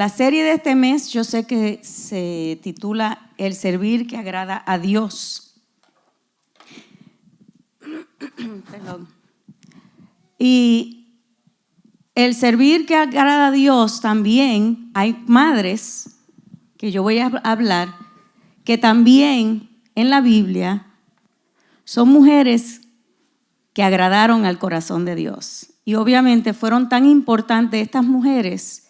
La serie de este mes yo sé que se titula El servir que agrada a Dios. Perdón. Y el servir que agrada a Dios también, hay madres, que yo voy a hablar, que también en la Biblia son mujeres que agradaron al corazón de Dios. Y obviamente fueron tan importantes estas mujeres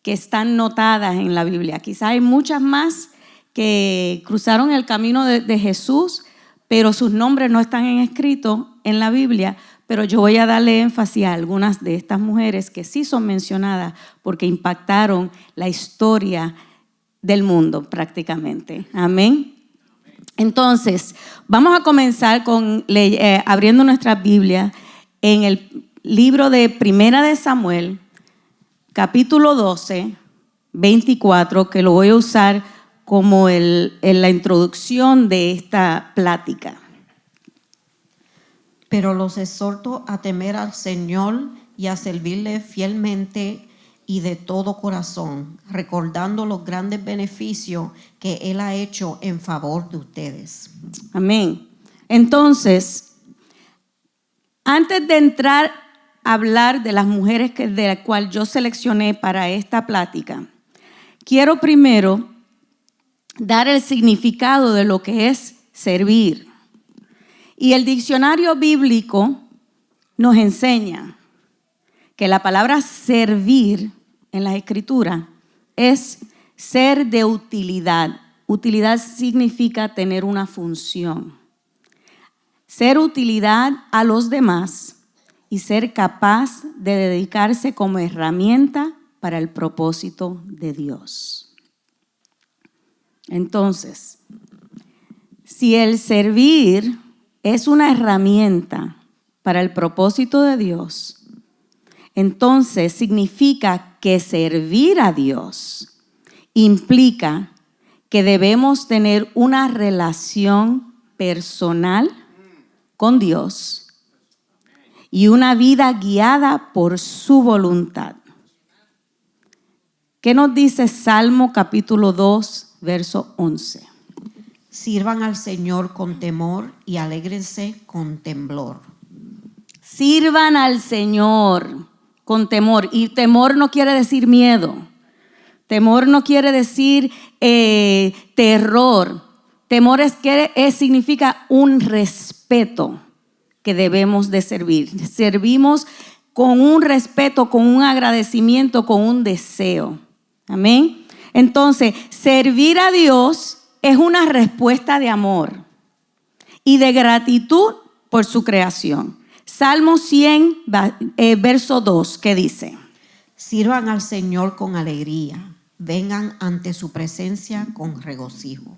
que están notadas en la Biblia. Quizás hay muchas más que cruzaron el camino de Jesús, pero sus nombres no están escritos en la Biblia. Pero yo voy a darle énfasis a algunas de estas mujeres que sí son mencionadas porque impactaron la historia del mundo prácticamente. Amén. Entonces, vamos a comenzar con abriendo nuestra Biblia en el libro de Primera de Samuel, capítulo 12, 24, que lo voy a usar como la introducción de esta plática. Pero los exhorto a temer al Señor y a servirle fielmente y de todo corazón, recordando los grandes beneficios que Él ha hecho en favor de ustedes. Amén. Entonces, antes de entrar a hablar de las mujeres de las cuales yo seleccioné para esta plática, quiero primero dar el significado de lo que es servir. Y el diccionario bíblico nos enseña que la palabra servir en las Escrituras es ser de utilidad. Utilidad significa tener una función. Ser utilidad a los demás y ser capaz de dedicarse como herramienta para el propósito de Dios. Entonces, si el servir es una herramienta para el propósito de Dios, entonces significa que servir a Dios implica que debemos tener una relación personal con Dios y una vida guiada por su voluntad. ¿Qué nos dice Salmo capítulo 2, verso 11? Sirvan al Señor con temor y alégrense con temblor. Sirvan al Señor con temor. Y temor no quiere decir miedo. Temor no quiere decir terror. Temor significa un respeto que debemos de servir. Servimos con un respeto, con un agradecimiento, con un deseo. Amén. Entonces, servir a Dios es una respuesta de amor y de gratitud por su creación. Salmo 100, verso 2, ¿qué dice? Sirvan al Señor con alegría, vengan ante su presencia con regocijo.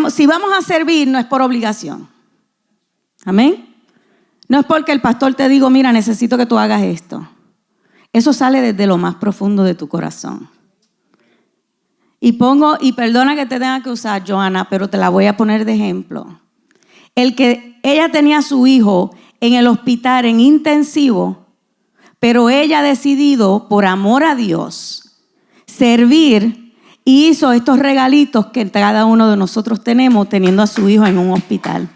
Si vamos a servir, no es por obligación. Amén. No es porque el pastor te diga, mira, necesito que tú hagas esto. Eso sale desde lo más profundo de tu corazón. Y perdona que te tenga que usar, Joana, pero te la voy a poner de ejemplo. Ella tenía a su hijo en el hospital en intensivo, pero ella ha decidido, por amor a Dios, servir y hizo estos regalitos que cada uno de nosotros tenemos teniendo a su hijo en un hospital.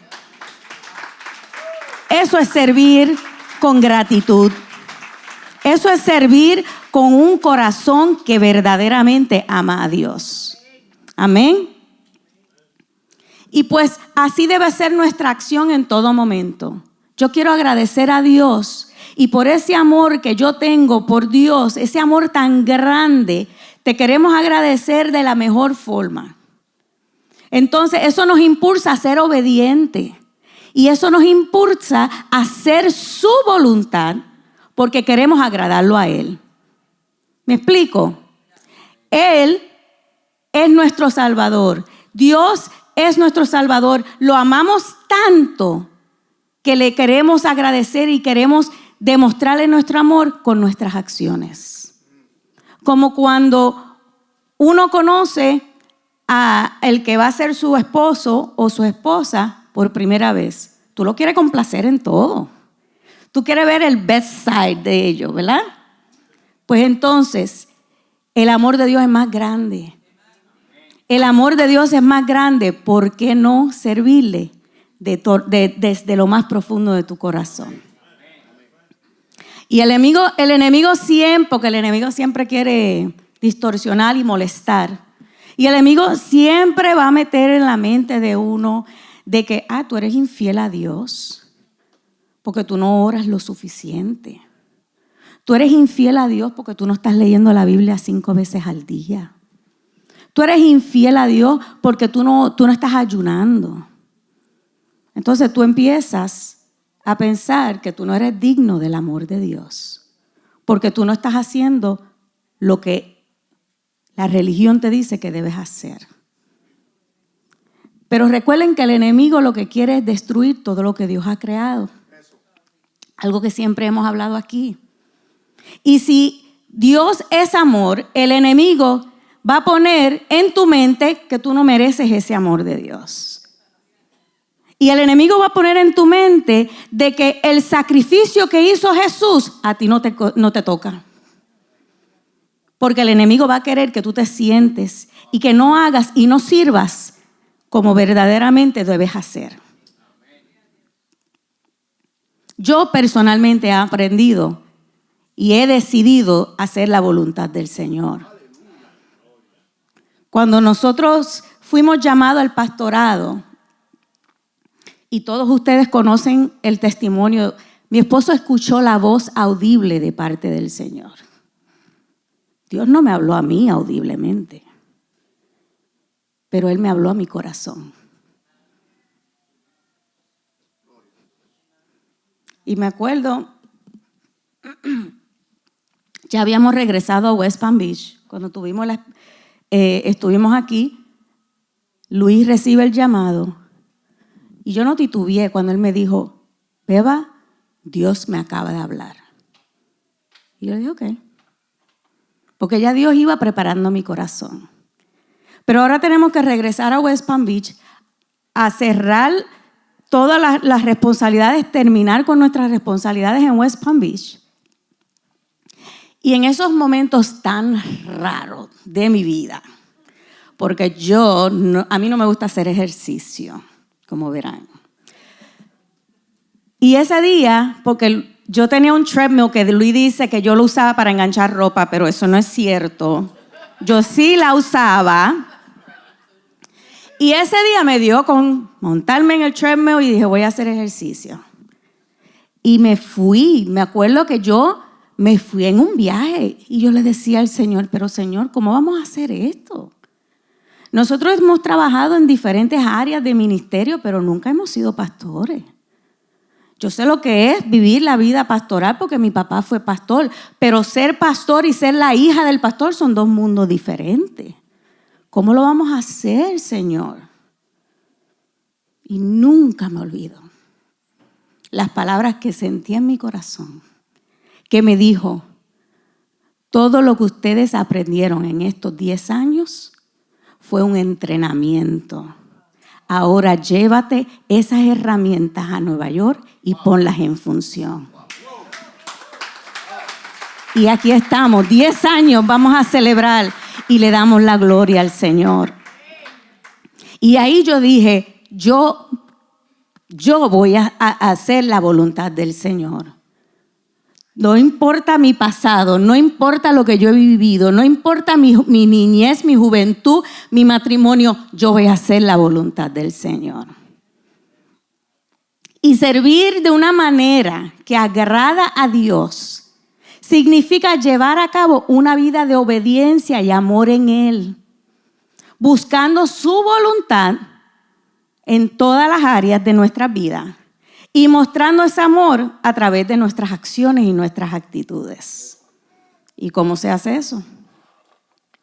Eso es servir con gratitud. Eso es servir con un corazón que verdaderamente ama a Dios. Amén. Y pues así debe ser nuestra acción en todo momento. Yo quiero agradecer a Dios y por ese amor que yo tengo por Dios, ese amor tan grande, te queremos agradecer de la mejor forma. Entonces eso nos impulsa a ser obedientes y eso nos impulsa a hacer su voluntad porque queremos agradarlo a Él. ¿Me explico? Él es nuestro Salvador. Dios es nuestro Salvador. Lo amamos tanto que le queremos agradecer y queremos demostrarle nuestro amor con nuestras acciones. Como cuando uno conoce a el que va a ser su esposo o su esposa por primera vez. Tú lo quieres complacer en todo. Tú quieres ver el best side de ellos, ¿verdad? Pues entonces, El amor de Dios es más grande. El amor de Dios es más grande. ¿Por qué no servirle desde lo más profundo de tu corazón? Y el enemigo siempre quiere distorsionar y molestar. Y el enemigo siempre va a meter en la mente de uno de que, tú eres infiel a Dios porque tú no oras lo suficiente. Tú eres infiel a Dios porque tú no estás leyendo la Biblia 5 veces al día. Tú eres infiel a Dios porque tú no estás ayunando. Entonces tú empiezas a pensar que tú no eres digno del amor de Dios porque tú no estás haciendo lo que la religión te dice que debes hacer. Pero recuerden que el enemigo lo que quiere es destruir todo lo que Dios ha creado. Algo que siempre hemos hablado aquí. Y si Dios es amor, el enemigo va a poner en tu mente que tú no mereces ese amor de Dios. Y el enemigo va a poner en tu mente de que el sacrificio que hizo Jesús a ti no te toca. Porque el enemigo va a querer que tú te sientes y que no hagas y no sirvas como verdaderamente debes hacer. Yo personalmente he aprendido y he decidido hacer la voluntad del Señor. Cuando nosotros fuimos llamados al pastorado, y todos ustedes conocen el testimonio, mi esposo escuchó la voz audible de parte del Señor. Dios no me habló a mí audiblemente, pero Él me habló a mi corazón. Y me acuerdo, ya habíamos regresado a West Palm Beach. Cuando estuvimos aquí, Luis recibe el llamado. Y yo no titubeé cuando él me dijo, Beba, Dios me acaba de hablar. Y yo le dije, ok. Porque ya Dios iba preparando mi corazón. Pero ahora tenemos que regresar a West Palm Beach a cerrar todas las responsabilidades, terminar con nuestras responsabilidades en West Palm Beach. Y en esos momentos tan raros de mi vida, porque a mí no me gusta hacer ejercicio, como verán. Y ese día, porque yo tenía un treadmill que Luis dice que yo lo usaba para enganchar ropa, pero eso no es cierto. Yo sí la usaba. Y ese día me dio con montarme en el treadmill y dije, voy a hacer ejercicio. Y me fui. Me acuerdo que yo me fui en un viaje y yo le decía al Señor, pero Señor, ¿cómo vamos a hacer esto? Nosotros hemos trabajado en diferentes áreas de ministerio, pero nunca hemos sido pastores. Yo sé lo que es vivir la vida pastoral porque mi papá fue pastor, pero ser pastor y ser la hija del pastor son dos mundos diferentes. ¿Cómo lo vamos a hacer, Señor? Y nunca me olvido las palabras que sentí en mi corazón, que me dijo, todo lo que ustedes aprendieron en estos 10 años fue un entrenamiento. Ahora llévate esas herramientas a Nueva York y ponlas en función. Y aquí estamos, 10 años vamos a celebrar y le damos la gloria al Señor. Y ahí yo dije, yo voy a hacer la voluntad del Señor. No importa mi pasado, no importa lo que yo he vivido, no importa mi niñez, mi juventud, mi matrimonio, yo voy a hacer la voluntad del Señor. Y servir de una manera que agrada a Dios significa llevar a cabo una vida de obediencia y amor en Él, buscando su voluntad en todas las áreas de nuestra vida y mostrando ese amor a través de nuestras acciones y nuestras actitudes. ¿Y cómo se hace eso?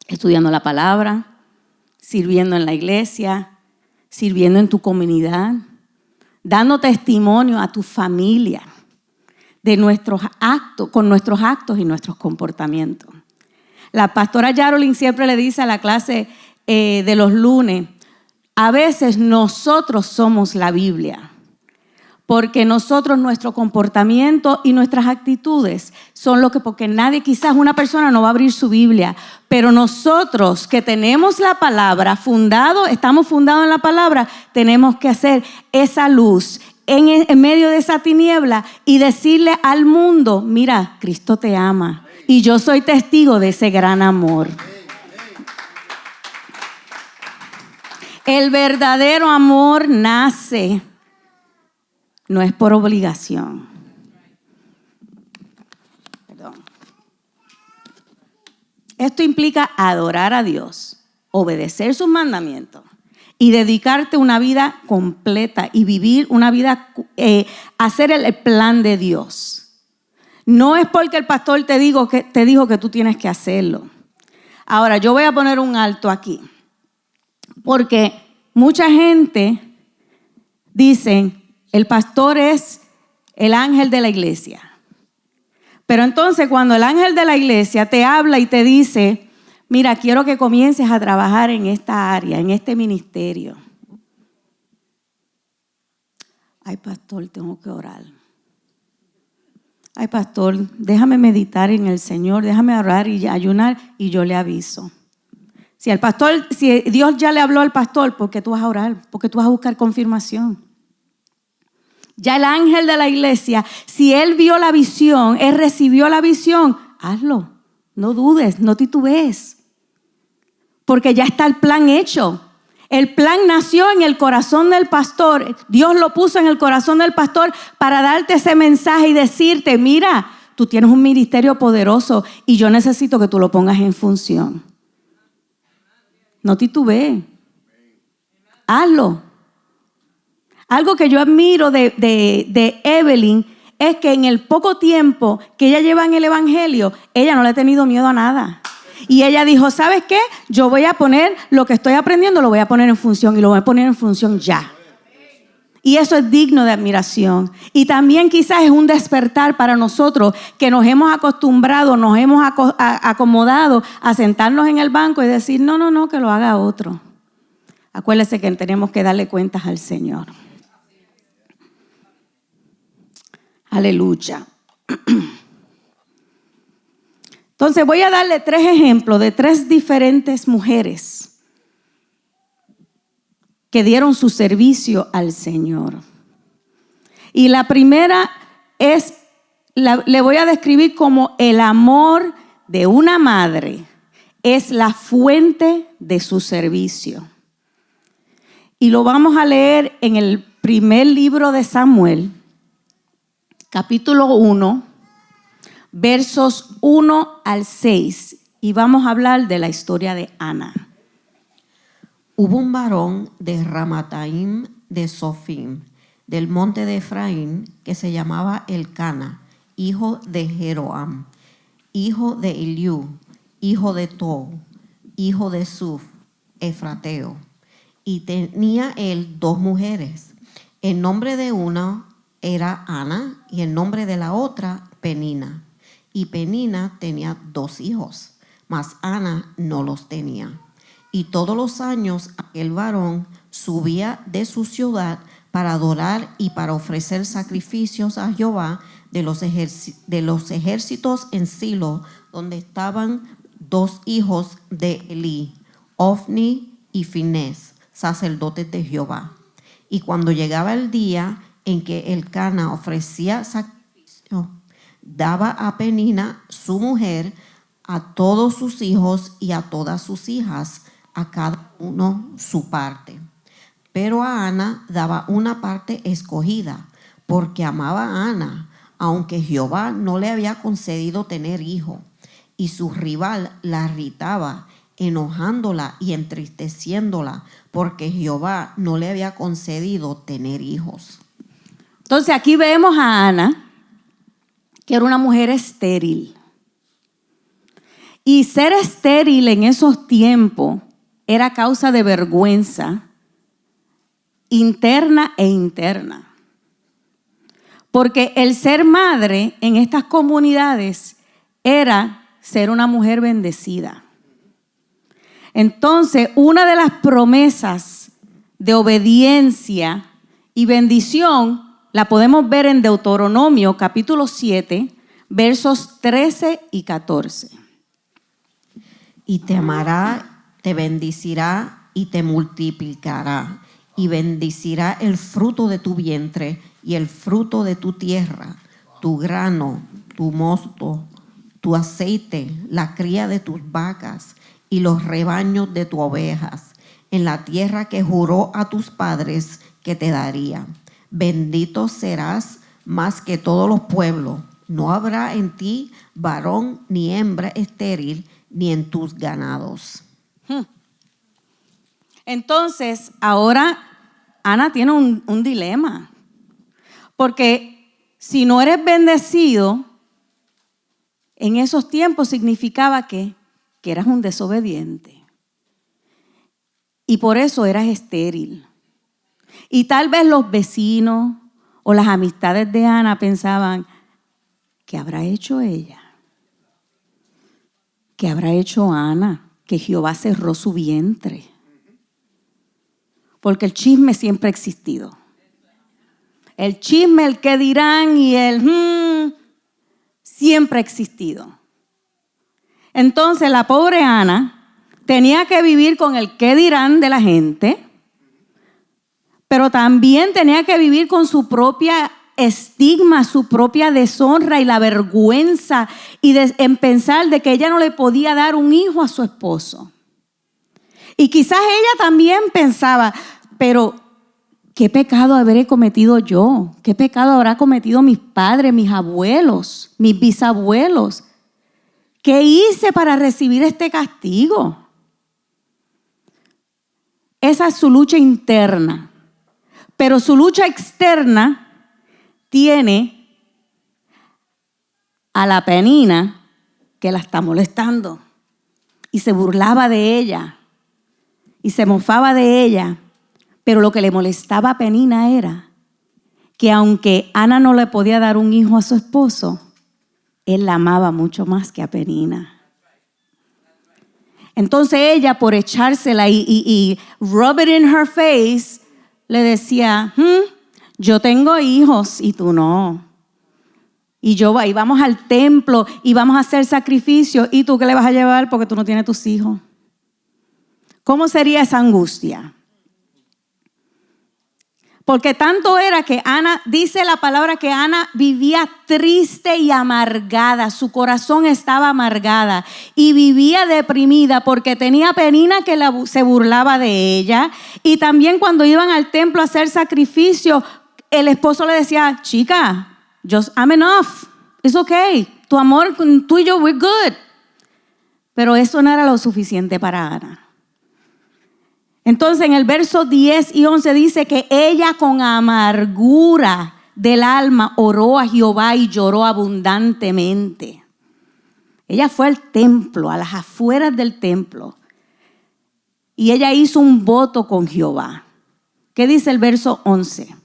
Estudiando la palabra, sirviendo en la iglesia, sirviendo en tu comunidad, dando testimonio a tu familia de nuestros actos, con nuestros actos y nuestros comportamientos. La pastora Yarolin siempre le dice a la clase de los lunes, a veces nosotros somos la Biblia, Porque nosotros, nuestro comportamiento y nuestras actitudes son lo que, porque nadie, quizás una persona no va a abrir su Biblia, pero nosotros que tenemos la palabra, estamos fundados en la palabra, tenemos que hacer esa luz en medio de esa tiniebla y decirle al mundo, mira, Cristo te ama y yo soy testigo de ese gran amor. El verdadero amor nace, no es por obligación. Perdón. Esto implica adorar a Dios, obedecer sus mandamientos y dedicarte una vida completa y vivir una vida, hacer el plan de Dios. No es porque el pastor te dijo que tú tienes que hacerlo. Ahora, yo voy a poner un alto aquí, porque mucha gente dice, el pastor es el ángel de la iglesia. Pero entonces cuando el ángel de la iglesia te habla y te dice, mira, quiero que comiences a trabajar en esta área, en este ministerio. Ay, pastor, tengo que orar. Ay, pastor, déjame meditar en el Señor, déjame orar y ayunar y yo le aviso. Si Dios ya le habló al pastor, ¿por qué tú vas a orar? Porque tú vas a buscar confirmación. Ya el ángel de la iglesia, si él vio la visión, él recibió la visión, hazlo. No dudes, no titubees. Porque ya está el plan hecho. El plan nació en el corazón del pastor. Dios lo puso en el corazón del pastor para darte ese mensaje y decirte, mira, tú tienes un ministerio poderoso y yo necesito que tú lo pongas en función. No titubees. Hazlo. Algo que yo admiro de Evelyn es que en el poco tiempo que ella lleva en el evangelio, ella no le ha tenido miedo a nada. Y ella dijo, ¿sabes qué? Yo voy a poner lo que estoy aprendiendo, lo voy a poner en función y lo voy a poner en función ya. Y eso es digno de admiración. Y también quizás es un despertar para nosotros que nos hemos acostumbrado, nos hemos acomodado a sentarnos en el banco y decir, no, que lo haga otro. Acuérdese que tenemos que darle cuentas al Señor. Aleluya. Entonces voy a darle 3 ejemplos de 3 diferentes mujeres que dieron su servicio al Señor. Y la primera le voy a describir como el amor de una madre es la fuente de su servicio. Y lo vamos a leer en el primer libro de Samuel, capítulo 1, versos 1 al 6. Y vamos a hablar de la historia de Ana. Hubo un varón de Ramataim de Sofim, del monte de Efraín, que se llamaba Elcana, hijo de Jeroam, hijo de Eliú, hijo de Tou, hijo de Suf, efrateo. Y tenía él 2 mujeres. El nombre de una era Ana y el nombre de la otra Penina. Y Penina tenía 2 hijos, mas Ana no los tenía. Y todos los años aquel varón subía de su ciudad para adorar y para ofrecer sacrificios a Jehová de los ejércitos en Silo, donde estaban 2 hijos de Elí, Ofni y Finés, sacerdotes de Jehová. Y cuando llegaba el día en que Elcana ofrecía sacrificio, daba a Penina, su mujer, a todos sus hijos y a todas sus hijas, a cada uno su parte. Pero a Ana daba una parte escogida, porque amaba a Ana, aunque Jehová no le había concedido tener hijo. Y su rival la irritaba, enojándola y entristeciéndola, porque Jehová no le había concedido tener hijos. Entonces aquí vemos a Ana, que era una mujer estéril. Y ser estéril en esos tiempos era causa de vergüenza interna e interna. Porque el ser madre en estas comunidades era ser una mujer bendecida. Entonces, una de las promesas de obediencia y bendición La podemos ver en Deuteronomio capítulo 7, versos 13 y 14. Y te amará, te bendecirá y te multiplicará, y bendecirá el fruto de tu vientre y el fruto de tu tierra, tu grano, tu mosto, tu aceite, la cría de tus vacas y los rebaños de tus ovejas, en la tierra que juró a tus padres que te daría. Bendito serás más que todos los pueblos. No habrá en ti varón ni hembra estéril, ni en tus ganados. Entonces, ahora Ana tiene un dilema. Porque si no eres bendecido, en esos tiempos significaba que eras un desobediente. Y por eso eras estéril. Y tal vez los vecinos o las amistades de Ana pensaban, ¿qué habrá hecho ella? ¿Qué habrá hecho Ana? Que Jehová cerró su vientre. Porque el chisme siempre ha existido. El chisme, el qué dirán y el siempre ha existido. Entonces la pobre Ana tenía que vivir con el qué dirán de la gente, pero también tenía que vivir con su propia estigma, su propia deshonra y la vergüenza y en pensar de que ella no le podía dar un hijo a su esposo. Y quizás ella también pensaba, pero ¿qué pecado habré cometido yo? ¿Qué pecado habrá cometido mis padres, mis abuelos, mis bisabuelos? ¿Qué hice para recibir este castigo? Esa es su lucha interna. Pero su lucha externa tiene a la Penina que la está molestando. Y se burlaba de ella. Y se mofaba de ella. Pero lo que le molestaba a Penina era que aunque Ana no le podía dar un hijo a su esposo, él la amaba mucho más que a Penina. Entonces ella, por echársela y rub it in her face, le decía, yo tengo hijos y tú no. Y vamos al templo y vamos a hacer sacrificio. ¿Y tú qué le vas a llevar porque tú no tienes tus hijos? ¿Cómo sería esa angustia? Porque tanto era que Ana, dice la palabra que Ana vivía triste y amargada. Su corazón estaba amargada y vivía deprimida porque tenía Penina que se burlaba de ella. Y también cuando iban al templo a hacer sacrificio, el esposo le decía, chica, I'm enough, it's okay. Tu amor, tú y yo, we're good. Pero eso no era lo suficiente para Ana. Entonces en el verso 10 y 11 dice que ella con amargura del alma oró a Jehová y lloró abundantemente. Ella fue al templo, a las afueras del templo, y ella hizo un voto con Jehová. ¿Qué dice el verso 11?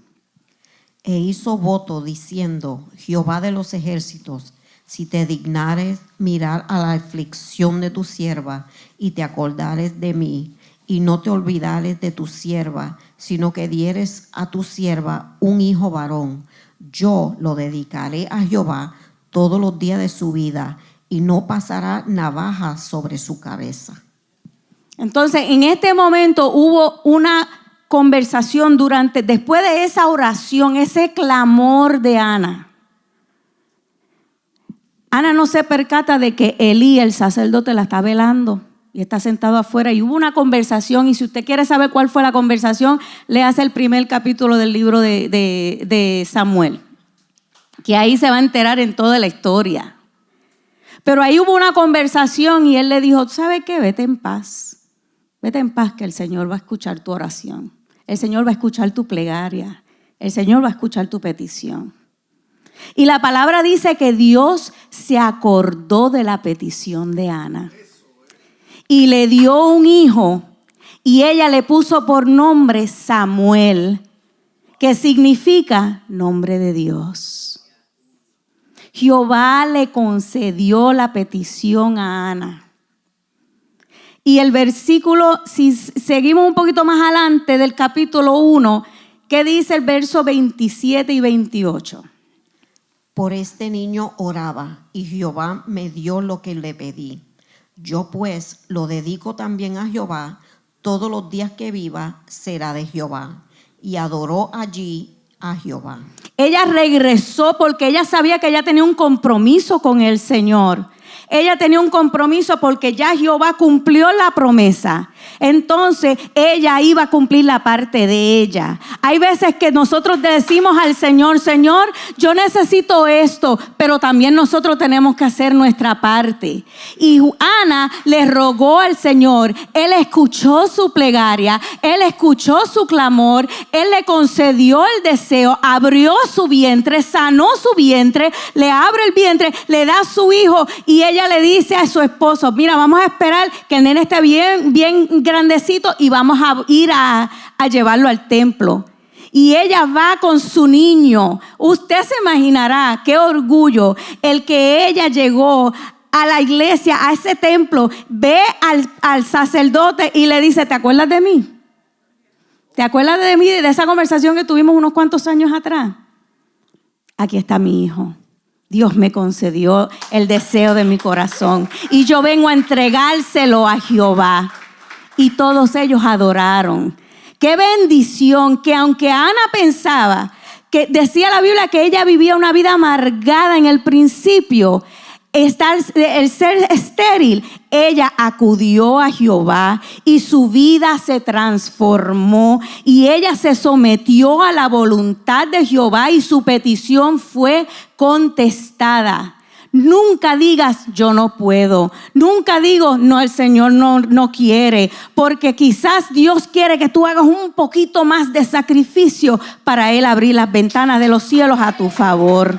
E hizo voto diciendo, Jehová de los ejércitos, si te dignares mirar a la aflicción de tu sierva y te acordares de mí, y no te olvidares de tu sierva, sino que dieres a tu sierva un hijo varón, yo lo dedicaré a Jehová todos los días de su vida, y no pasará navaja sobre su cabeza. Entonces, en este momento hubo una conversación después de esa oración, ese clamor de Ana. Ana no se percata de que Elí, el sacerdote, la está velando. Y está sentado afuera y hubo una conversación, y si usted quiere saber cuál fue la conversación, léase el primer capítulo del libro de Samuel, que ahí se va a enterar en toda la historia. Pero ahí hubo una conversación y él le dijo, ¿sabe qué? Vete en paz que el Señor va a escuchar tu oración, el Señor va a escuchar tu plegaria, el Señor va a escuchar tu petición. Y la palabra dice que Dios se acordó de la petición de Ana. Y le dio un hijo y ella le puso por nombre Samuel, que significa nombre de Dios. Jehová le concedió la petición a Ana. Y el versículo, si seguimos un poquito más adelante del capítulo 1, ¿Qué dice el verso 27 y 28? Por este niño oraba, y Jehová me dio lo que le pedí. Yo pues lo dedico también a Jehová, todos los días que viva será de Jehová. Y adoró allí a Jehová. Ella regresó porque ella sabía que ella tenía un compromiso con el Señor. Ella tenía un compromiso porque ya Jehová cumplió la promesa. Entonces ella iba a cumplir la parte de ella. Hay veces que nosotros decimos al Señor, Señor, yo necesito esto, pero también nosotros tenemos que hacer nuestra parte. Y Ana le rogó al Señor, Él escuchó su plegaria, Él escuchó su clamor, Él le concedió el deseo, abrió su vientre, sanó su vientre, le abre el vientre, le da a su hijo y ella le dice a su esposo, mira, vamos a esperar que el nene esté bien grandecito y vamos a ir a llevarlo al templo. Y ella va con su niño. Usted se imaginará qué orgullo el que ella llegó a la iglesia, a ese templo, ve al sacerdote y le dice, ¿te acuerdas de mí? ¿Te acuerdas de mí, de esa conversación que tuvimos unos cuantos años atrás? Aquí está mi hijo. Dios me concedió el deseo de mi corazón y yo vengo a entregárselo a Jehová. Y todos ellos adoraron. Qué bendición que aunque Ana pensaba, que decía la Biblia que ella vivía una vida amargada en el principio, el ser estéril, ella acudió a Jehová y su vida se transformó y ella se sometió a la voluntad de Jehová y su petición fue contestada. Nunca digas yo no puedo, nunca digo no, el Señor no quiere, porque quizás Dios quiere que tú hagas un poquito más de sacrificio para Él abrir las ventanas de los cielos a tu favor.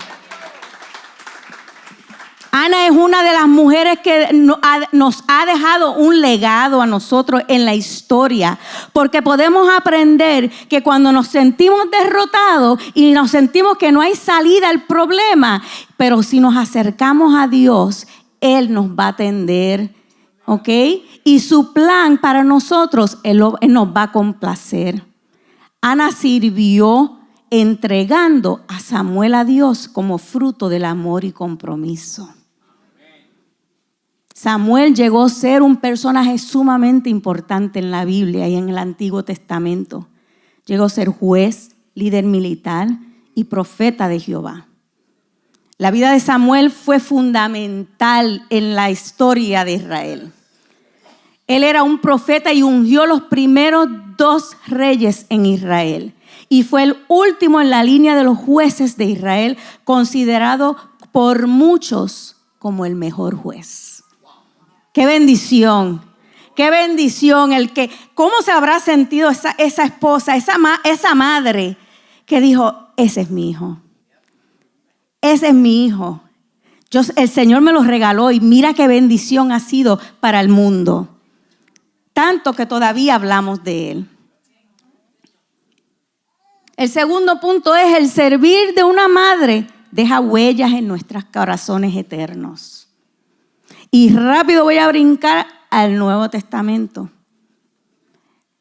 Ana es una de las mujeres que nos ha dejado un legado a nosotros en la historia, porque podemos aprender que cuando nos sentimos derrotados y nos sentimos que no hay salida al problema, pero si nos acercamos a Dios, Él nos va a atender, ¿ok? Y su plan para nosotros, Él nos va a complacer. Ana sirvió entregando a Samuel a Dios como fruto del amor y compromiso. Samuel llegó a ser un personaje sumamente importante en la Biblia y en el Antiguo Testamento. Llegó a ser juez, líder militar y profeta de Jehová. La vida de Samuel fue fundamental en la historia de Israel. Él era un profeta y ungió los primeros 2 reyes en Israel. Y fue el último en la línea de los jueces de Israel, considerado por muchos como el mejor juez. Qué bendición, ¿cómo se habrá sentido esa esposa, esa madre que dijo, ese es mi hijo, el Señor me lo regaló y mira qué bendición ha sido para el mundo, tanto que todavía hablamos de él. El segundo punto es el servir de una madre deja huellas en nuestros corazones eternos. Y rápido voy a brincar al Nuevo Testamento.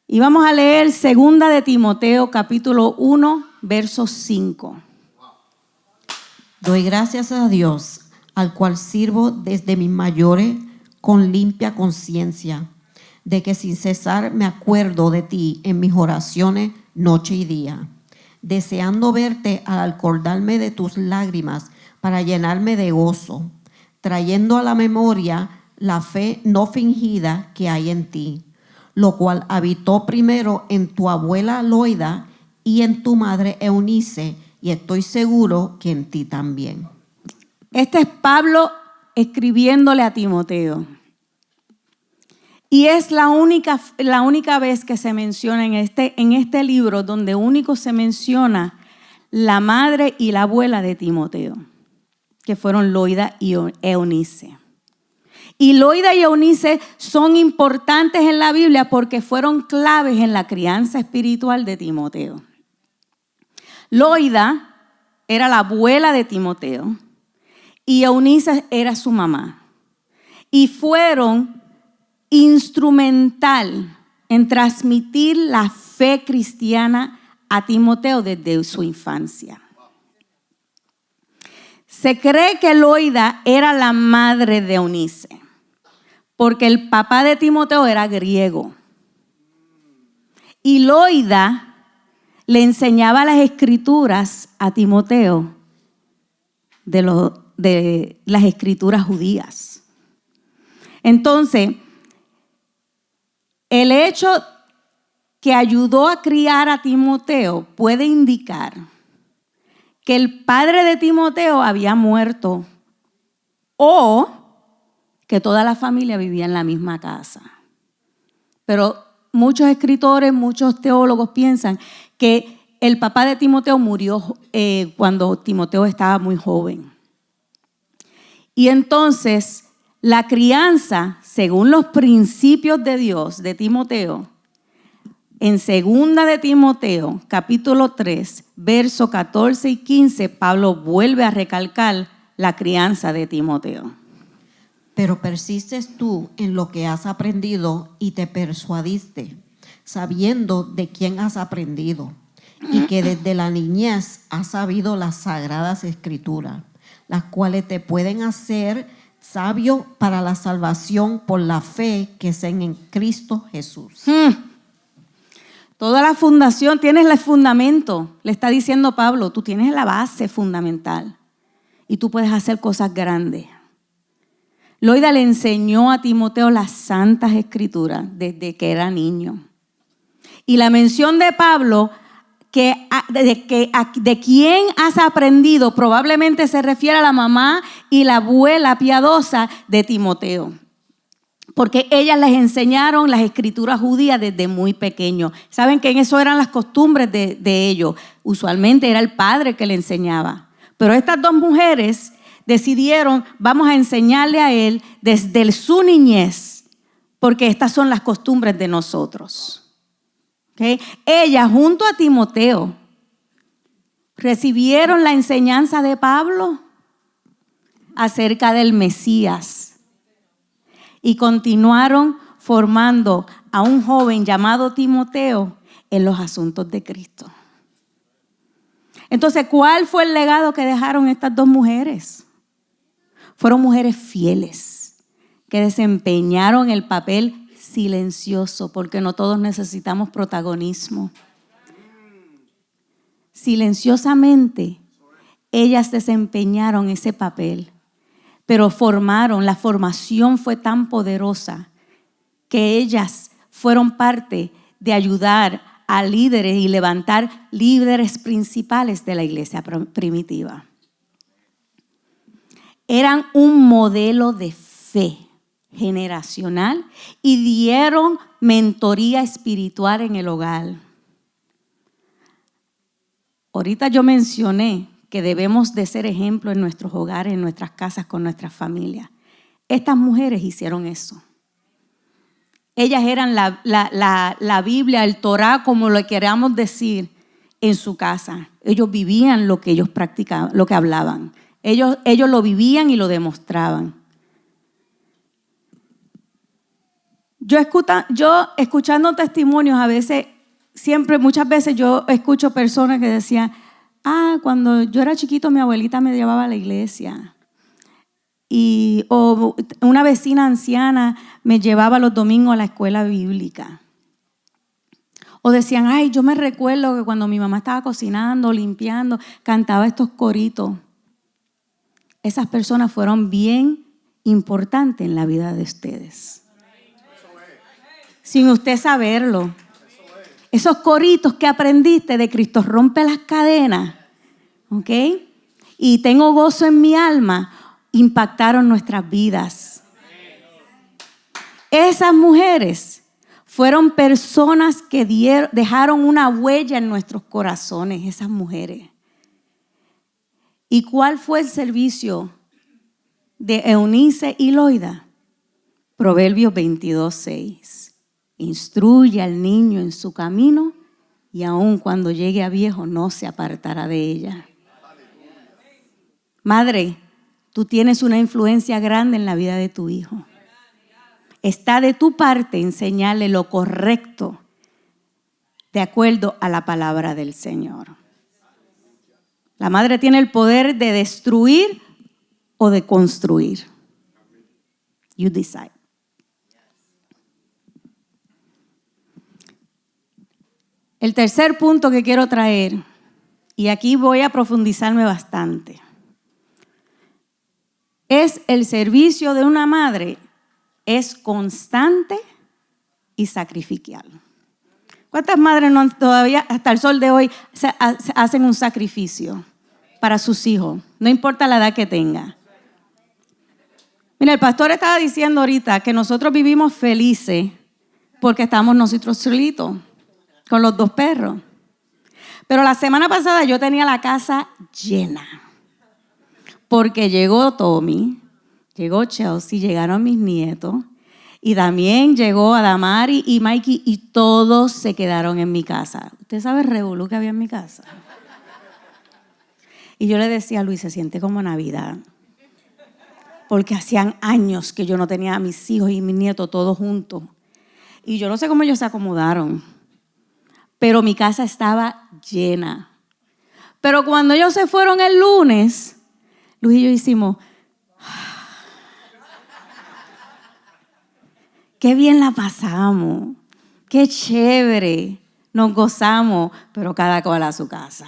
Y vamos a leer 2 de Timoteo, capítulo 1, verso 5. Doy gracias a Dios, al cual sirvo desde mis mayores con limpia conciencia, de que sin cesar me acuerdo de ti en mis oraciones noche y día, deseando verte al acordarme de tus lágrimas para llenarme de gozo, trayendo a la memoria la fe no fingida que hay en ti, lo cual habitó primero en tu abuela Loida y en tu madre Eunice, y estoy seguro que en ti también. Este es Pablo escribiéndole a Timoteo. Y es la única vez que se menciona en este libro donde único se menciona la madre y la abuela de Timoteo, que fueron Loida y Eunice. Y Loida y Eunice son importantes en la Biblia porque fueron claves en la crianza espiritual de Timoteo. Loida era la abuela de Timoteo y Eunice era su mamá. Y fueron instrumental en transmitir la fe cristiana a Timoteo desde su infancia. Se cree que Loida era la madre de Eunice, porque el papá de Timoteo era griego. Y Loida le enseñaba las escrituras a Timoteo de las escrituras judías. Entonces, el hecho que ayudó a criar a Timoteo puede indicar que el padre de Timoteo había muerto o que toda la familia vivía en la misma casa. Pero muchos escritores, muchos teólogos piensan que el papá de Timoteo murió cuando Timoteo estaba muy joven. Y entonces la crianza, según los principios de Dios de Timoteo, en 2 de Timoteo, capítulo 3, versos 14 y 15, Pablo vuelve a recalcar la crianza de Timoteo. Pero persistes tú en lo que has aprendido y te persuadiste, sabiendo de quién has aprendido, y que desde la niñez has sabido las sagradas escrituras, las cuales te pueden hacer sabio para la salvación por la fe que es en Cristo Jesús. Toda la fundación, tienes el fundamento, le está diciendo Pablo, tú tienes la base fundamental y tú puedes hacer cosas grandes. Loida le enseñó a Timoteo las santas escrituras desde que era niño. Y la mención de Pablo, de quién has aprendido, probablemente se refiere a la mamá y la abuela piadosa de Timoteo. Porque ellas les enseñaron las escrituras judías desde muy pequeño. Saben que en eso eran las costumbres de ellos. Usualmente era el padre que le enseñaba. Pero estas dos mujeres decidieron, vamos a enseñarle a él desde su niñez, porque estas son las costumbres de nosotros. ¿Okay? Ellas, junto a Timoteo, recibieron la enseñanza de Pablo acerca del Mesías. Y continuaron formando a un joven llamado Timoteo en los asuntos de Cristo. Entonces, ¿cuál fue el legado que dejaron estas dos mujeres? Fueron mujeres fieles que desempeñaron el papel silencioso, porque no todos necesitamos protagonismo. Silenciosamente, ellas desempeñaron ese papel. Pero la formación fue tan poderosa que ellas fueron parte de ayudar a líderes y levantar líderes principales de la iglesia primitiva. Eran un modelo de fe generacional y dieron mentoría espiritual en el hogar. Ahorita yo mencioné que debemos de ser ejemplo en nuestros hogares, en nuestras casas, con nuestras familias. Estas mujeres hicieron eso. Ellas eran la Biblia, el Torá, como lo queramos decir, en su casa. Ellos vivían lo que ellos practicaban, lo que hablaban. Ellos lo vivían y lo demostraban. Yo escuchando testimonios, muchas veces yo escucho personas que decían, cuando yo era chiquito mi abuelita me llevaba a la iglesia. O una vecina anciana me llevaba los domingos a la escuela bíblica. O decían, yo me recuerdo que cuando mi mamá estaba cocinando, limpiando, cantaba estos coritos. Esas personas fueron bien importantes en la vida de ustedes. Sin usted saberlo. Esos coritos que aprendiste de Cristo rompe las cadenas, ¿ok? Y tengo gozo en mi alma, impactaron nuestras vidas. Esas mujeres fueron personas que dejaron una huella en nuestros corazones, esas mujeres. ¿Y cuál fue el servicio de Eunice y Loida? Proverbios 22:6. Instruye al niño en su camino y aun cuando llegue a viejo no se apartará de ella. Madre, tú tienes una influencia grande en la vida de tu hijo. Está de tu parte enseñarle lo correcto de acuerdo a la palabra del Señor. La madre tiene el poder de destruir o de construir. You decide. El tercer punto que quiero traer, y aquí voy a profundizarme bastante, es el servicio de una madre, es constante y sacrificial. ¿Cuántas madres no todavía hasta el sol de hoy hacen un sacrificio para sus hijos? No importa la edad que tenga. Mira, el pastor estaba diciendo ahorita que nosotros vivimos felices porque estamos nosotros solitos con los 2 perros. Pero la semana pasada yo tenía la casa llena porque llegó Tommy, llegó Chelsea, llegaron mis nietos y también llegó Adamari y Mikey y todos se quedaron en mi casa. ¿Usted sabe el revolú que había en mi casa? Y yo le decía a Luis, se siente como Navidad. Porque hacían años que yo no tenía a mis hijos y mis nietos todos juntos. Y yo no sé cómo ellos se acomodaron. Pero mi casa estaba llena. Pero cuando ellos se fueron el lunes, Luis y yo hicimos, qué bien la pasamos, qué chévere, nos gozamos, pero cada cual a su casa.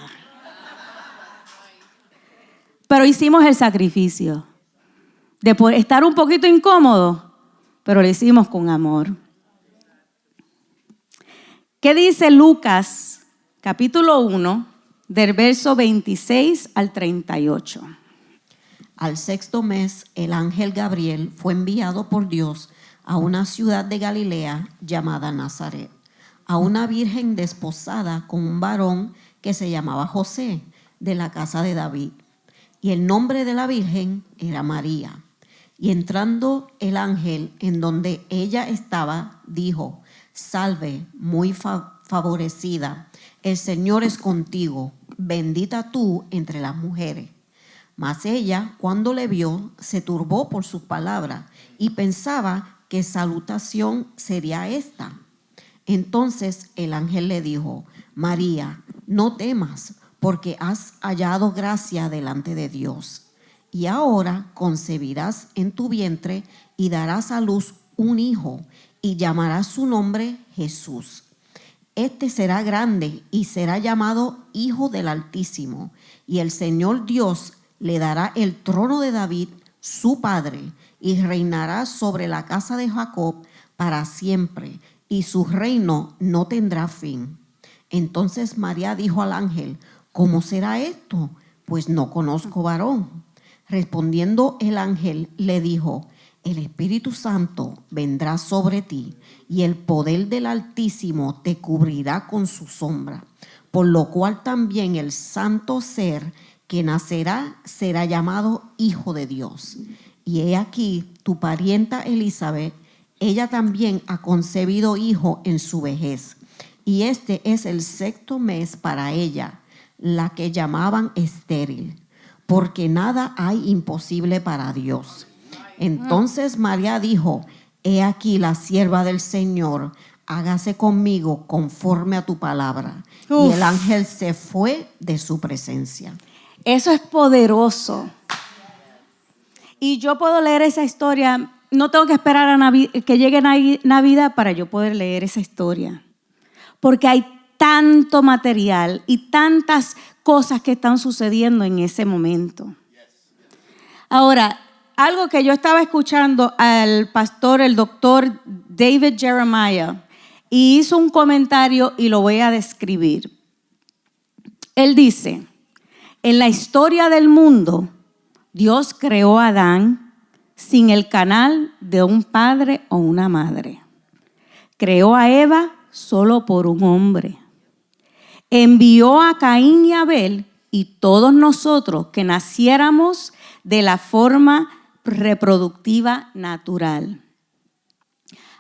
Pero hicimos el sacrificio de poder estar un poquito incómodo, pero lo hicimos con amor. ¿Qué dice Lucas, capítulo 1, del verso 26 al 38? Al 6º mes, el ángel Gabriel fue enviado por Dios a una ciudad de Galilea llamada Nazaret, a una virgen desposada con un varón que se llamaba José, de la casa de David. Y el nombre de la virgen era María. Y entrando el ángel en donde ella estaba, dijo: Salve, muy favorecida, el Señor es contigo, bendita tú entre las mujeres. Mas ella, cuando le vio, se turbó por sus palabras y pensaba qué salutación sería esta. Entonces el ángel le dijo: María, no temas, porque has hallado gracia delante de Dios. Y ahora concebirás en tu vientre y darás a luz un hijo, y llamarás su nombre Jesús. Este será grande y será llamado Hijo del Altísimo, y el Señor Dios le dará el trono de David, su padre, y reinará sobre la casa de Jacob para siempre, y su reino no tendrá fin. Entonces María dijo al ángel: ¿Cómo será esto? Pues no conozco varón. Respondiendo el ángel le dijo: El Espíritu Santo vendrá sobre ti, y el poder del Altísimo te cubrirá con su sombra, por lo cual también el santo ser que nacerá será llamado Hijo de Dios. Y he aquí tu parienta Elizabeth, ella también ha concebido hijo en su vejez, y este es el 6º mes para ella, la que llamaban estéril, porque nada hay imposible para Dios. Entonces María dijo: He aquí la sierva del Señor, hágase conmigo conforme a tu palabra. Y el ángel se fue de su presencia. Eso es poderoso. Y yo puedo leer esa historia, no tengo que esperar a que llegue Navidad para yo poder leer esa historia. Porque hay tanto material y tantas cosas que están sucediendo en ese momento. Ahora, algo que yo estaba escuchando al pastor, el doctor David Jeremiah, y hizo un comentario y lo voy a describir. Él dice: en la historia del mundo, Dios creó a Adán sin el canal de un padre o una madre. Creó a Eva solo por un hombre. Envió a Caín y Abel y todos nosotros que naciéramos de la forma reproductiva natural.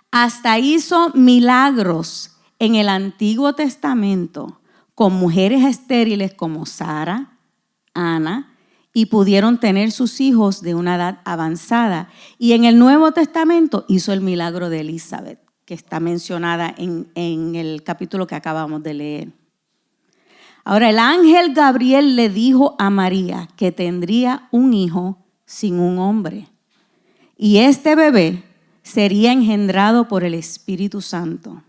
Hasta hizo milagros en el Antiguo Testamento con mujeres estériles como Sara, Ana, y pudieron tener sus hijos de una edad avanzada. Y en el Nuevo Testamento hizo el milagro de Elizabeth que está mencionada en el capítulo que acabamos de leer. Ahora, el ángel Gabriel le dijo a María que tendría un hijo sin un hombre. Y este bebé sería engendrado por el Espíritu Santo.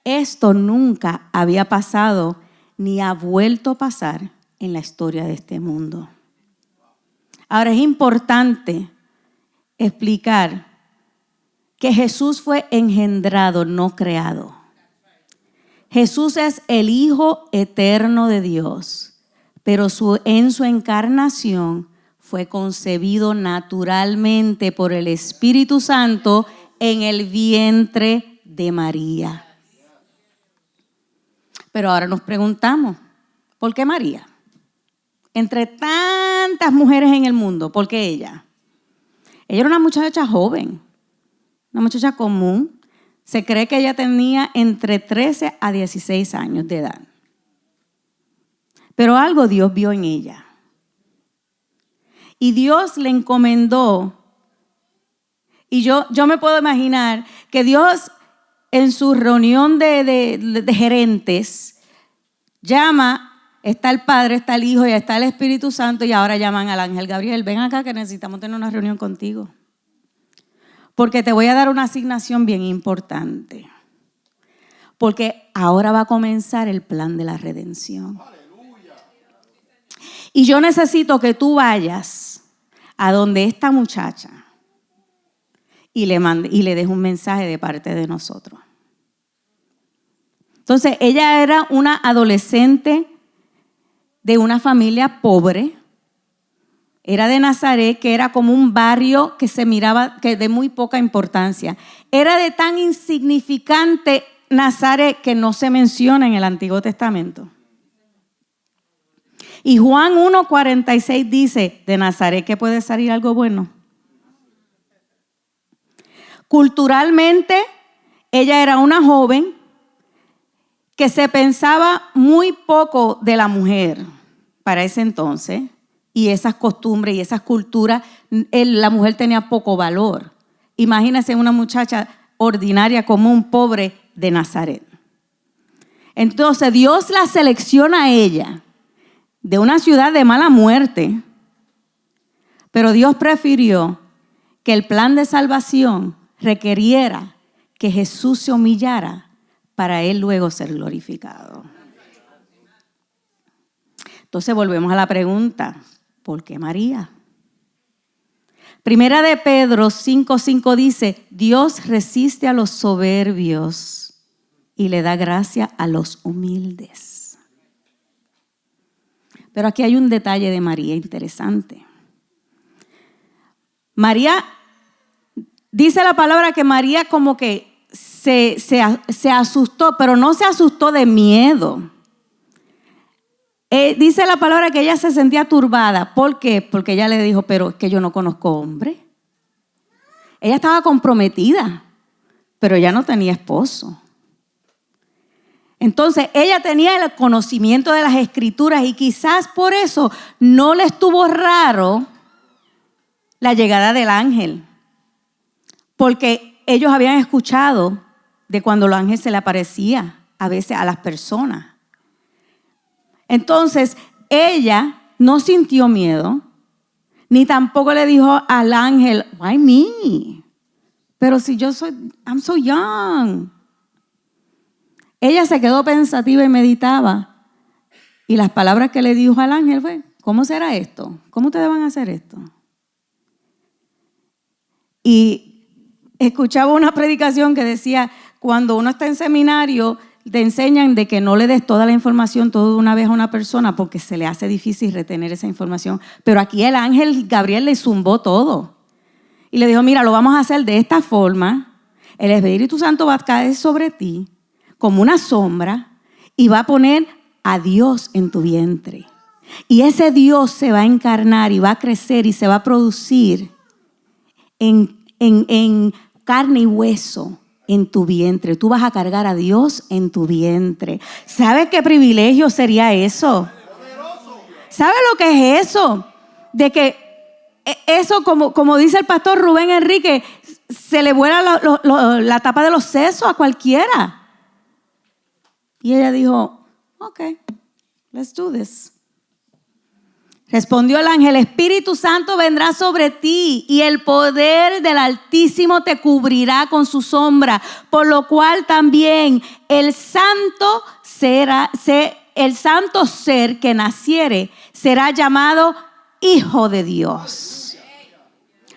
Esto nunca había pasado ni ha vuelto a pasar en la historia de este mundo. Ahora, es importante explicar que Jesús fue engendrado, no creado. Jesús es el Hijo eterno de Dios, pero en su encarnación fue concebido naturalmente por el Espíritu Santo en el vientre de María. Pero ahora nos preguntamos, ¿por qué María? Entre tantas mujeres en el mundo, ¿por qué ella? Ella era una muchacha joven, una muchacha común. Se cree que ella tenía entre 13 a 16 años de edad. Pero algo Dios vio en ella. Y Dios le encomendó. Y yo me puedo imaginar que Dios en su reunión de gerentes llama, está el Padre, está el Hijo y está el Espíritu Santo, y ahora llaman al ángel Gabriel. Ven acá que necesitamos tener una reunión contigo. Porque te voy a dar una asignación bien importante. Porque ahora va a comenzar el plan de la redención. Y yo necesito que tú vayas a donde esta muchacha y le des un mensaje de parte de nosotros. Entonces, ella era una adolescente de una familia pobre. Era de Nazaret, que era como un barrio que se miraba que de muy poca importancia. Era de tan insignificante Nazaret que no se menciona en el Antiguo Testamento. Y Juan 1:46 dice, de Nazaret que puede salir algo bueno. Culturalmente, ella era una joven que se pensaba muy poco de la mujer para ese entonces. Y esas costumbres y esas culturas, la mujer tenía poco valor. Imagínense una muchacha ordinaria, común, pobre de Nazaret. Entonces Dios la selecciona a ella de una ciudad de mala muerte, pero Dios prefirió que el plan de salvación requiriera que Jesús se humillara para él luego ser glorificado. Entonces volvemos a la pregunta. ¿Por qué María? Primera de Pedro 5:5 dice, Dios resiste a los soberbios y le da gracia a los humildes. Pero aquí hay un detalle de María interesante. María, dice la palabra que María como que se asustó, pero no se asustó de miedo. Dice la palabra que ella se sentía turbada. ¿Por qué? Porque ella le dijo, pero es que yo no conozco hombre. Ella estaba comprometida, pero ya no tenía esposo. Entonces ella tenía el conocimiento de las escrituras y quizás por eso no le estuvo raro la llegada del ángel. Porque ellos habían escuchado de cuando el ángel se le aparecía a veces a las personas. Entonces, ella no sintió miedo, ni tampoco le dijo al ángel, why me? Pero si I'm so young. Ella se quedó pensativa y meditaba. Y las palabras que le dijo al ángel fue, ¿cómo será esto? ¿Cómo ustedes van a hacer esto? Y escuchaba una predicación que decía, cuando uno está en seminario, te enseñan de que no le des toda la información todo de una vez a una persona porque se le hace difícil retener esa información. Pero aquí el ángel Gabriel le zumbó todo. Y le dijo, mira, lo vamos a hacer de esta forma. El Espíritu Santo va a caer sobre ti como una sombra y va a poner a Dios en tu vientre. Y ese Dios se va a encarnar y va a crecer y se va a producir en carne y hueso. En tu vientre, tú vas a cargar a Dios en tu vientre. ¿Sabes qué privilegio sería eso? ¿Sabes lo que es eso? De que eso, como dice el pastor Rubén Enrique, se le vuela la tapa de los sesos a cualquiera. Y ella dijo, ok, let's do this. Respondió el ángel, Espíritu Santo vendrá sobre ti y el poder del Altísimo te cubrirá con su sombra, por lo cual también el santo ser que naciere será llamado Hijo de Dios.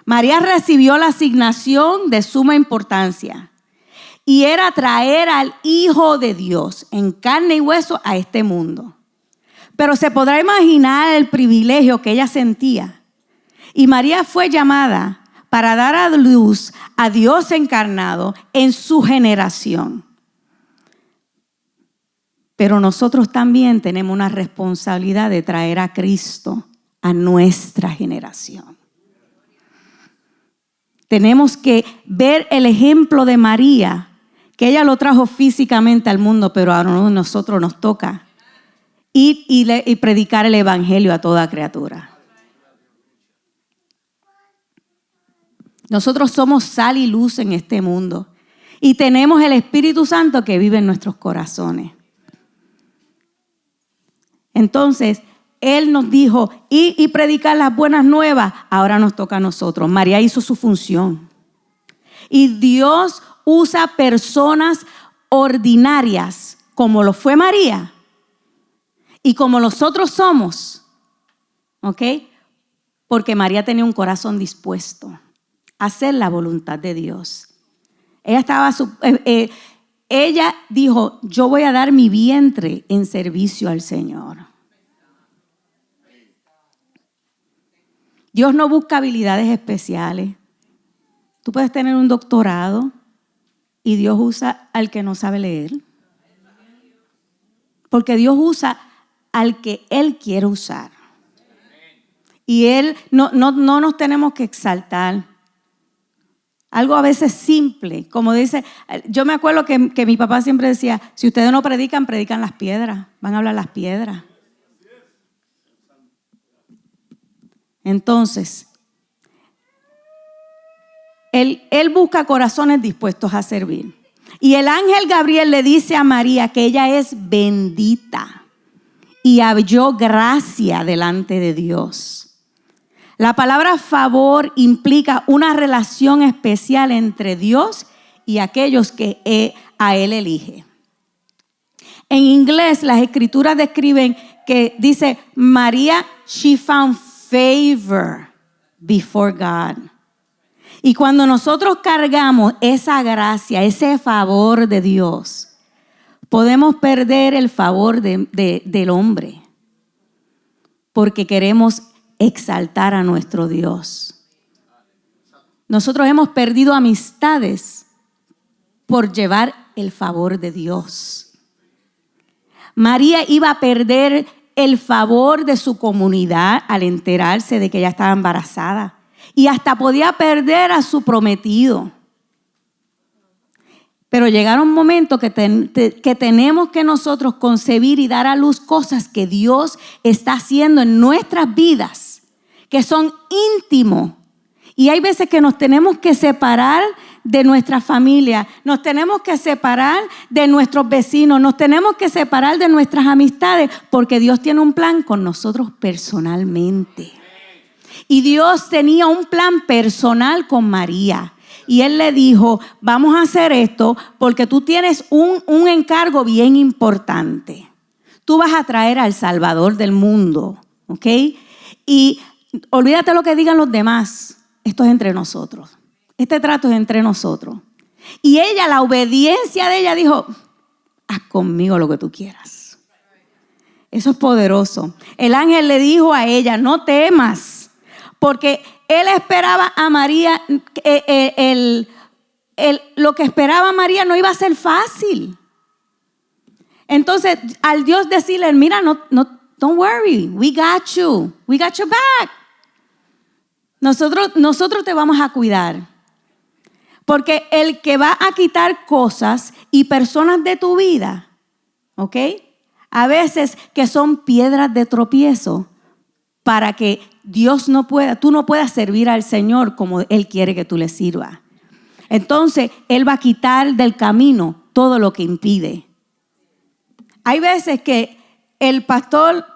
María recibió la asignación de suma importancia y era traer al Hijo de Dios en carne y hueso a este mundo. Pero se podrá imaginar el privilegio que ella sentía. Y María fue llamada para dar a luz a Dios encarnado en su generación. Pero nosotros también tenemos una responsabilidad de traer a Cristo a nuestra generación. Tenemos que ver el ejemplo de María, que ella lo trajo físicamente al mundo, pero a nosotros nos toca ir y predicar el evangelio a toda criatura. Nosotros somos sal y luz en este mundo y tenemos el Espíritu Santo que vive en nuestros corazones. Entonces, Él nos dijo, y predicar las buenas nuevas, ahora nos toca a nosotros. María hizo su función. Y Dios usa personas ordinarias, como lo fue María, y como nosotros somos, ¿ok? Porque María tenía un corazón dispuesto a hacer la voluntad de Dios. Ella dijo, yo voy a dar mi vientre en servicio al Señor. Dios no busca habilidades especiales. Tú puedes tener un doctorado y Dios usa al que no sabe leer. Porque Dios usa al que Él quiere usar. Y Él no nos tenemos que exaltar. Algo a veces simple, como dice, yo me acuerdo que mi papá siempre decía, si ustedes no predican, predican las piedras, van a hablar las piedras. Entonces, él busca corazones dispuestos a servir. Y el ángel Gabriel le dice a María que ella es bendita y halló gracia delante de Dios. La palabra favor implica una relación especial entre Dios y aquellos que a Él elige. En inglés, las escrituras describen que dice María, she found favor before God. Y cuando nosotros cargamos esa gracia, ese favor de Dios, podemos perder el favor del hombre porque queremos exaltar a nuestro Dios. Nosotros hemos perdido amistades por llevar el favor de Dios. María iba a perder el favor de su comunidad al enterarse de que ella estaba embarazada y hasta podía perder a su prometido. Pero llegaron momentos que tenemos que nosotros concebir y dar a luz cosas que Dios está haciendo en nuestras vidas, que son íntimos. Y hay veces que nos tenemos que separar de nuestra familia, nos tenemos que separar de nuestros vecinos, nos tenemos que separar de nuestras amistades, porque Dios tiene un plan con nosotros personalmente. Y Dios tenía un plan personal con María. Y Él le dijo, vamos a hacer esto porque tú tienes un encargo bien importante. Tú vas a traer al Salvador del mundo, ¿ok? Y olvídate lo que digan los demás. Esto es entre nosotros. Este trato es entre nosotros. Y ella, la obediencia de ella dijo, haz conmigo lo que tú quieras. Eso es poderoso. El ángel le dijo a ella, no temas, porque él esperaba a María, lo que esperaba a María no iba a ser fácil. Entonces, al Dios decirle, mira, no, don't worry, we got your back. Nosotros te vamos a cuidar. Porque el que va a quitar cosas y personas de tu vida, ¿ok? A veces que son piedras de tropiezo para que tú no puedas servir al Señor como Él quiere que tú le sirvas. Entonces, Él va a quitar del camino todo lo que impide. Hay veces que el pastor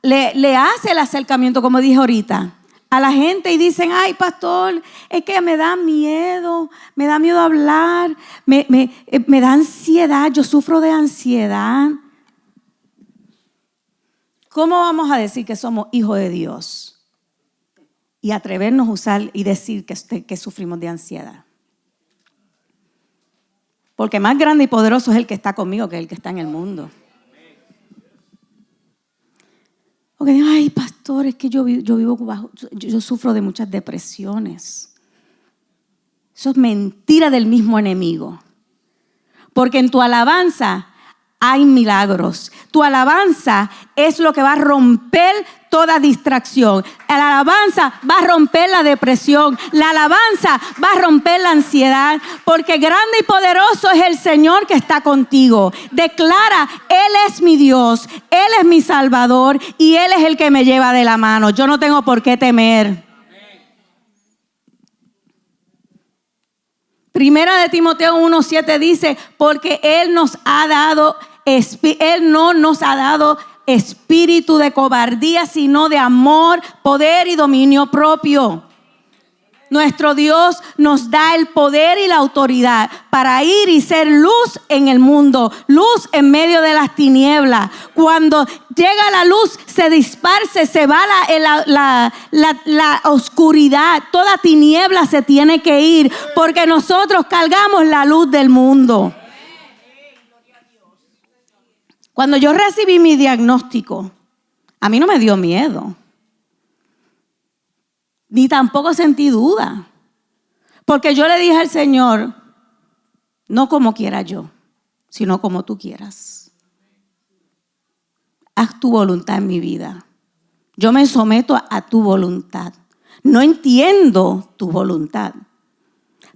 le hace el acercamiento, como dije ahorita, a la gente y dicen, ay, pastor, es que me da miedo hablar, me da ansiedad, yo sufro de ansiedad. ¿Cómo vamos a decir que somos hijos de Dios y atrevernos a usar y decir que sufrimos de ansiedad? Porque más grande y poderoso es el que está conmigo que el que está en el mundo. Porque digo, ay, pastor, es que yo sufro de muchas depresiones. Eso es mentira del mismo enemigo. Porque en tu alabanza hay milagros. Tu alabanza es lo que va a romper toda distracción. La alabanza va a romper la depresión. La alabanza va a romper la ansiedad. Porque grande y poderoso es el Señor que está contigo. Declara, Él es mi Dios, Él es mi Salvador y Él es el que me lleva de la mano. Yo no tengo por qué temer. Primera de Timoteo 1:7 dice, porque Él no nos ha dado espíritu de cobardía, sino de amor, poder y dominio propio. Nuestro Dios nos da el poder y la autoridad para ir y ser luz en el mundo, luz en medio de las tinieblas. Cuando llega la luz, se dispersa, se va la oscuridad. Toda tiniebla se tiene que ir porque nosotros cargamos la luz del mundo. Cuando yo recibí mi diagnóstico, a mí no me dio miedo. Ni tampoco sentí duda. Porque yo le dije al Señor, no como quiera yo, sino como tú quieras. Haz tu voluntad en mi vida. Yo me someto a tu voluntad. No entiendo tu voluntad.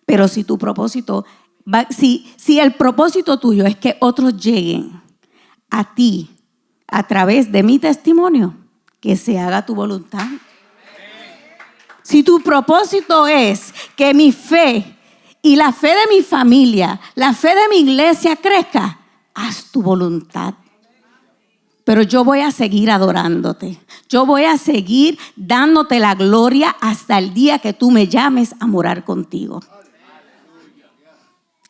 Pero si tu propósito, si el propósito tuyo es que otros lleguen a ti a través de mi testimonio, que se haga tu voluntad. Si tu propósito es que mi fe y la fe de mi familia, la fe de mi iglesia crezca, haz tu voluntad. Pero yo voy a seguir adorándote. Yo voy a seguir dándote la gloria hasta el día que tú me llames a morar contigo.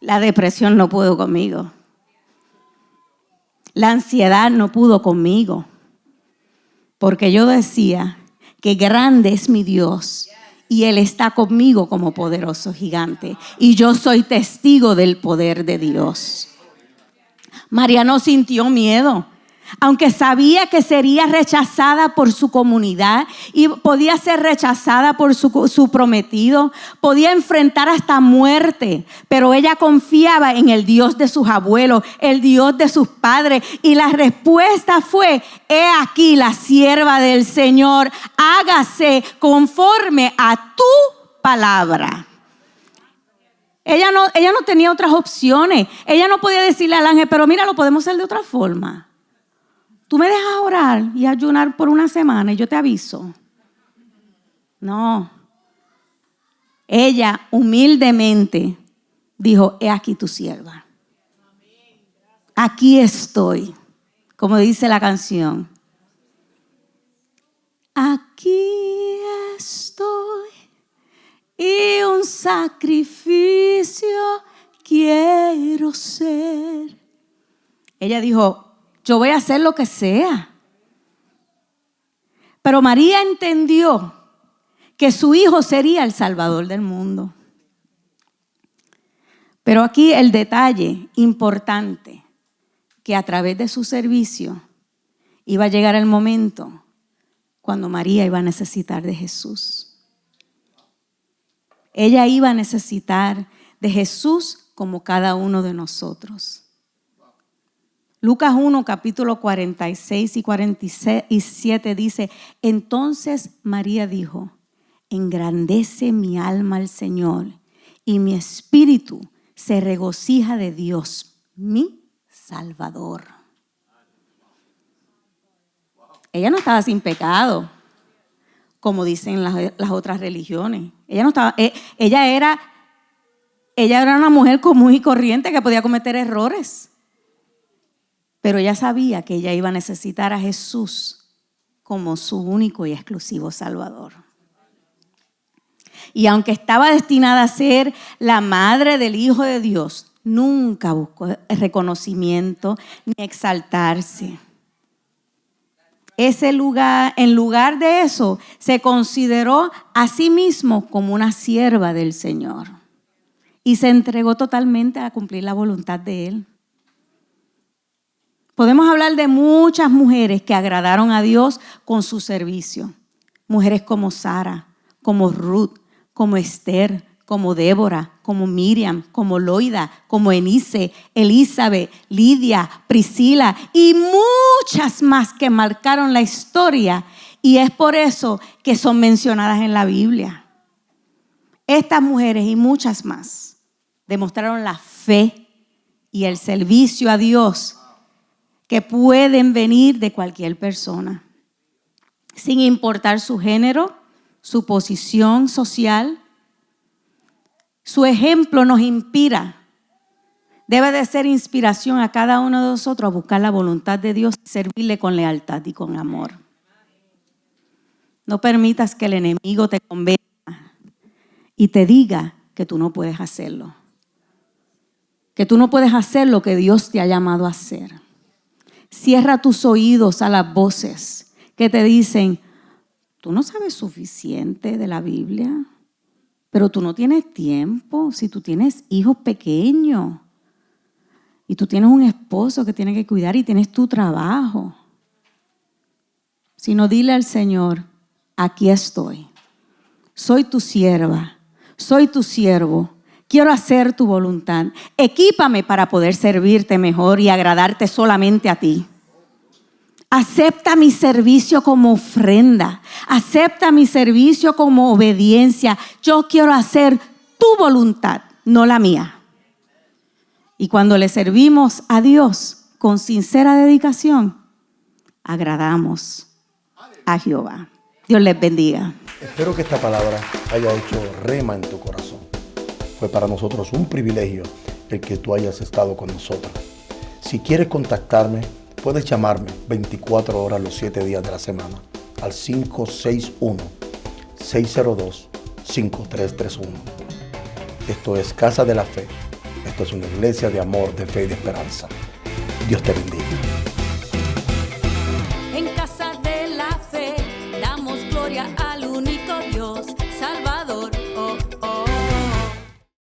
La depresión no pudo conmigo. La ansiedad no pudo conmigo. Porque yo decía que grande es mi Dios y Él está conmigo como poderoso gigante. Y yo soy testigo del poder de Dios. María no sintió miedo. Aunque sabía que sería rechazada por su comunidad y podía ser rechazada por su prometido, podía enfrentar hasta muerte, pero ella confiaba en el Dios de sus abuelos, el Dios de sus padres, y la respuesta fue: he aquí la sierva del Señor, hágase conforme a tu palabra. Ella no tenía otras opciones. Ella no podía decirle al ángel, pero mira, lo podemos hacer de otra forma. Tú me dejas orar y ayunar por una semana y yo te aviso. No. Ella humildemente dijo: he aquí tu sierva. Aquí estoy. Como dice la canción. Aquí estoy y un sacrificio quiero ser. Ella dijo: yo voy a hacer lo que sea. Pero María entendió que su hijo sería el Salvador del mundo. Pero aquí el detalle importante, que a través de su servicio iba a llegar el momento cuando María iba a necesitar de Jesús. Ella iba a necesitar de Jesús como cada uno de nosotros. Lucas 1, capítulo 46 y 47 dice: entonces María dijo: engrandece mi alma al Señor y mi espíritu se regocija de Dios, mi Salvador. Ella no estaba sin pecado, como dicen las otras religiones. Ella era Ella era una mujer común y corriente que podía cometer errores. Pero ella sabía que ella iba a necesitar a Jesús como su único y exclusivo Salvador. Y aunque estaba destinada a ser la madre del Hijo de Dios, nunca buscó reconocimiento ni exaltarse. En lugar de eso, se consideró a sí mismo como una sierva del Señor y se entregó totalmente a cumplir la voluntad de Él. Podemos hablar de muchas mujeres que agradaron a Dios con su servicio. Mujeres como Sara, como Ruth, como Esther, como Débora, como Miriam, como Loida, como Eunice, Elizabeth, Lidia, Priscila y muchas más que marcaron la historia, y es por eso que son mencionadas en la Biblia. Estas mujeres y muchas más demostraron la fe y el servicio a Dios que pueden venir de cualquier persona, sin importar su género, su posición social. Su ejemplo nos inspira. Debe de ser inspiración a cada uno de nosotros a buscar la voluntad de Dios y servirle con lealtad y con amor. No permitas que el enemigo te convenza y te diga que tú no puedes hacerlo. Que tú no puedes hacer lo que Dios te ha llamado a hacer. Cierra tus oídos a las voces que te dicen: tú no sabes suficiente de la Biblia, pero tú no tienes tiempo. Si tú tienes hijos pequeños y tú tienes un esposo que tiene que cuidar y tienes tu trabajo. Sino dile al Señor: aquí estoy. Soy tu sierva, soy tu siervo. Quiero hacer tu voluntad. Equípame para poder servirte mejor y agradarte solamente a ti. Acepta mi servicio como ofrenda. Acepta mi servicio como obediencia. Yo quiero hacer tu voluntad, no la mía. Y cuando le servimos a Dios con sincera dedicación, agradamos a Jehová. Dios les bendiga. Espero que esta palabra haya hecho rema en tu corazón. Fue para nosotros un privilegio el que tú hayas estado con nosotros. Si quieres contactarme, puedes llamarme 24 horas los 7 días de la semana al 561-602-5331. Esto es Casa de la Fe. Esto es una iglesia de amor, de fe y de esperanza. Dios te bendiga.